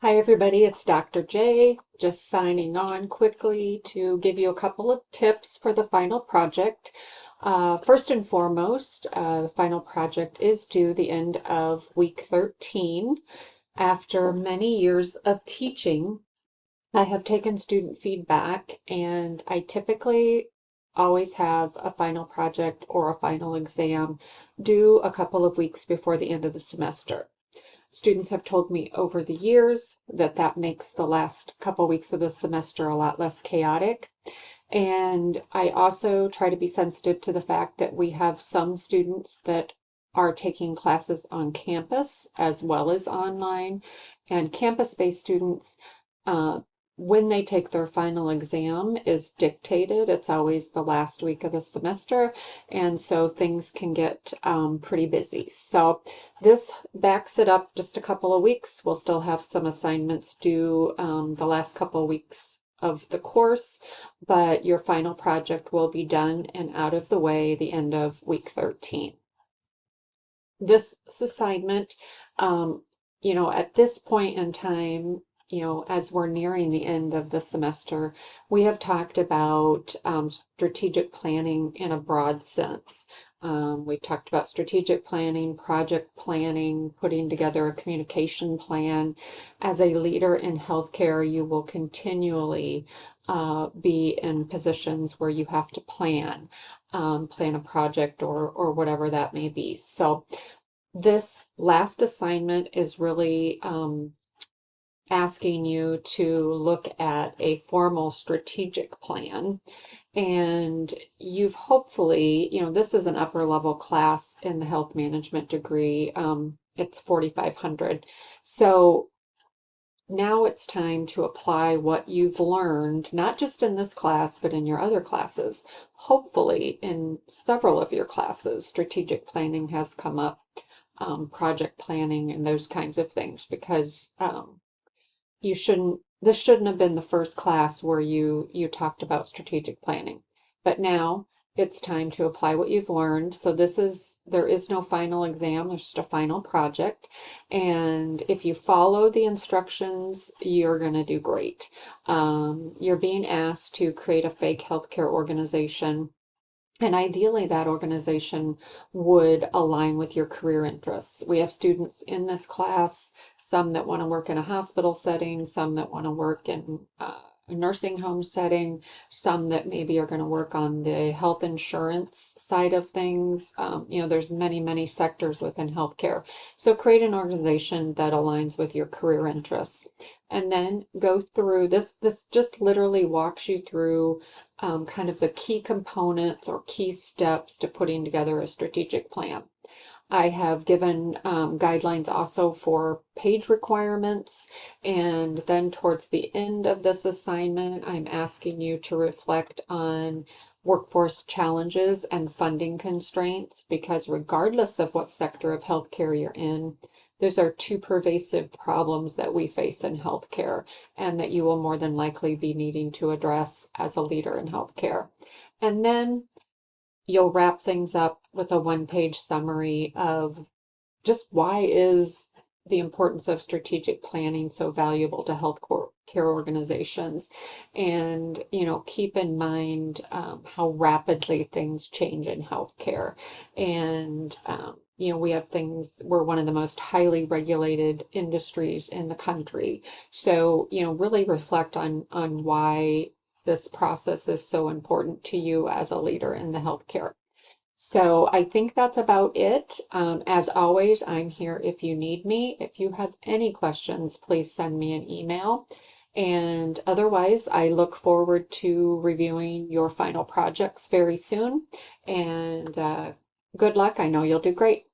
Hi, everybody. It's Dr. J. Just signing on quickly to give you a couple of tips for the final project. First and foremost, the final project is due the end of week 13. After many years of teaching, I have taken student feedback, and I typically always have a final project or a final exam due a couple of weeks before the end of the semester. Students have told me over the years that that makes the last couple weeks of the semester a lot less chaotic. And I also try to be sensitive to the fact that we have some students that are taking classes on campus as well as online. And campus-based students, uh, when they take their final exam is dictated. It's always the last week of the semester, and so things can get pretty busy. So this backs it up just a couple of weeks. We'll still have some assignments due the last couple of weeks of the course, but your final project will be done and out of the way the end of week 13. This assignment, at this point in time, as we're nearing the end of the semester, we have talked about strategic planning in a broad sense. We've talked about strategic planning, project planning, putting together a communication plan. As a leader in healthcare, you will continually be in positions where you have to plan a project or whatever that may be. So this last assignment is really asking you to look at a formal strategic plan. And you've hopefully, this is an upper level class in the health management degree. It's 4,500. So now it's time to apply what you've learned, not just in this class, but in your other classes. Hopefully, in several of your classes, strategic planning has come up, project planning, and those kinds of things, because this shouldn't have been the first class where you talked about strategic planning. But now it's time to apply what you've learned. So there is no final exam, there's just a final project. And if you follow the instructions, you're going to do great. You're being asked to create a fake healthcare organization. And ideally, that organization would align with your career interests. We have students in this class, some that want to work in a hospital setting, some that want to work in a nursing home setting, some that maybe are going to work on the health insurance side of things. There's many sectors within healthcare. So create an organization that aligns with your career interests. And then go through this. This just literally walks you through kind of the key components or key steps to putting together a strategic plan. I have given guidelines also for page requirements, and then towards the end of this assignment, I'm asking you to reflect on workforce challenges and funding constraints, because regardless of what sector of healthcare you're in, those are two pervasive problems that we face in healthcare and that you will more than likely be needing to address as a leader in healthcare. And then you'll wrap things up with a one-page summary of just why is the importance of strategic planning so valuable to health care organizations. And, keep in mind how rapidly things change in healthcare. And, we have we're one of the most highly regulated industries in the country. So, really reflect on why this process is so important to you as a leader in the healthcare. So I think that's about it. As always, I'm here if you need me. If you have any questions, please send me an email. And otherwise, I look forward to reviewing your final projects very soon. And good luck. I know you'll do great.